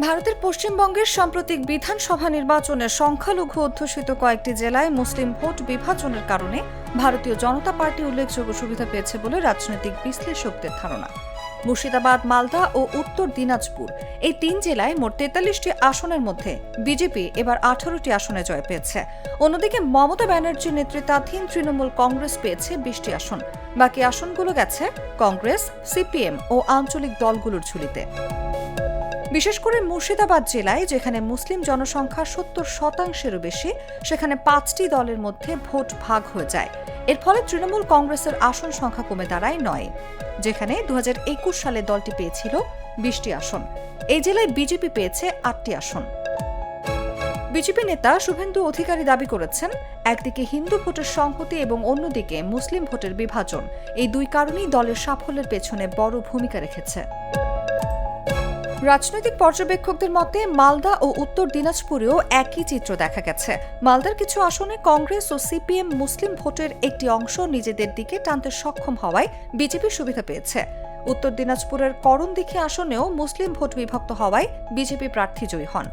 ভারতের পশ্চিমবঙ্গের সাম্প্রতিক বিধানসভা নির্বাচনে সংখ্যালঘু অধ্যুষিত কয়েকটি জেলায় মুসলিম ভোট বিভাজনের কারণে ভারতীয় জনতা পার্টি উল্লেখযোগ্য সুবিধা পেয়েছে বলে রাজনৈতিক বিশ্লেষকদের ধারণা। মুর্শিদাবাদ, মালদা ও উত্তর দিনাজপুর এই তিন জেলায় মোট ৪৩টি আসনের মধ্যে বিজেপি এবার ১৮টি আসনে জয় পেয়েছে। অন্যদিকে মমতা ব্যানার্জির নেতৃত্বাধীন তৃণমূল কংগ্রেস পেয়েছে ২০টি আসন। বাকি আসনগুলো গেছে কংগ্রেস, সিপিএম ও আঞ্চলিক দলগুলোর ঝুলিতে। বিশেষ করে মুর্শিদাবাদ জেলায়, যেখানে মুসলিম জনসংখ্যা ৭০%-এরও বেশি, সেখানে ৫টি দলের মধ্যে ভোট ভাগ হয়ে যায়। এর ফলে তৃণমূল কংগ্রেসের আসন সংখ্যা কমে দাঁড়ায় ৯, যেখানে ২০২১ সালে দলটি পেয়েছিল ২০টি আসন। এই জেলায় বিজেপি পেয়েছে ৮টি আসন। বিজেপি নেতা শুভেন্দু অধিকারী দাবি করেছেন, একদিকে হিন্দু ভোটের সংহতি এবং অন্যদিকে মুসলিম ভোটের বিভাজন, এই দুই কারণেই দলের সাফল্যের পেছনে বড় ভূমিকা রেখেছে। রাজনৈতিক পর্যবেক্ষকদের মতে মালদা ও উত্তর দিনাজপুরেও একই চিত্র দেখা গেছে। মালদার কিছু আসনে কংগ্রেস ও সিপিএম মুসলিম ভোটের একটি অংশ নিজেদের দিকে টানতে সক্ষম হওয়ায় বিজেপি সুবিধা পেয়েছে। উত্তর দিনাজপুরের করণদিঘি আসনেও মুসলিম ভোট বিভক্ত হওয়ায় বিজেপি প্রার্থী জয়ী হন।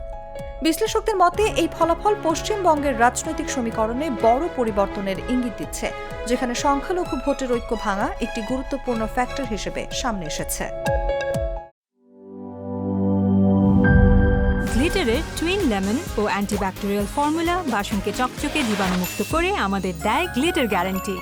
বিশ্লেষকদের মতে এই ফলাফল পশ্চিমবঙ্গের রাজনৈতিক সমীকরণে বড় পরিবর্তনের ইঙ্গিত দিচ্ছে, যেখানে সংখ্যালঘু ভোটের ঐক্য ভাঙা একটি গুরুত্বপূর্ণ ফ্যাক্টর হিসেবে সামনে এসেছে। গ্লিটারের টুইন লেমন ও অ্যান্টিব্যাকটেরিয়াল ফর্মুলা বাসনকে চকচকে জীবাণুমুক্ত করে আমাদের দেয় গ্লিটার গ্যারান্টি।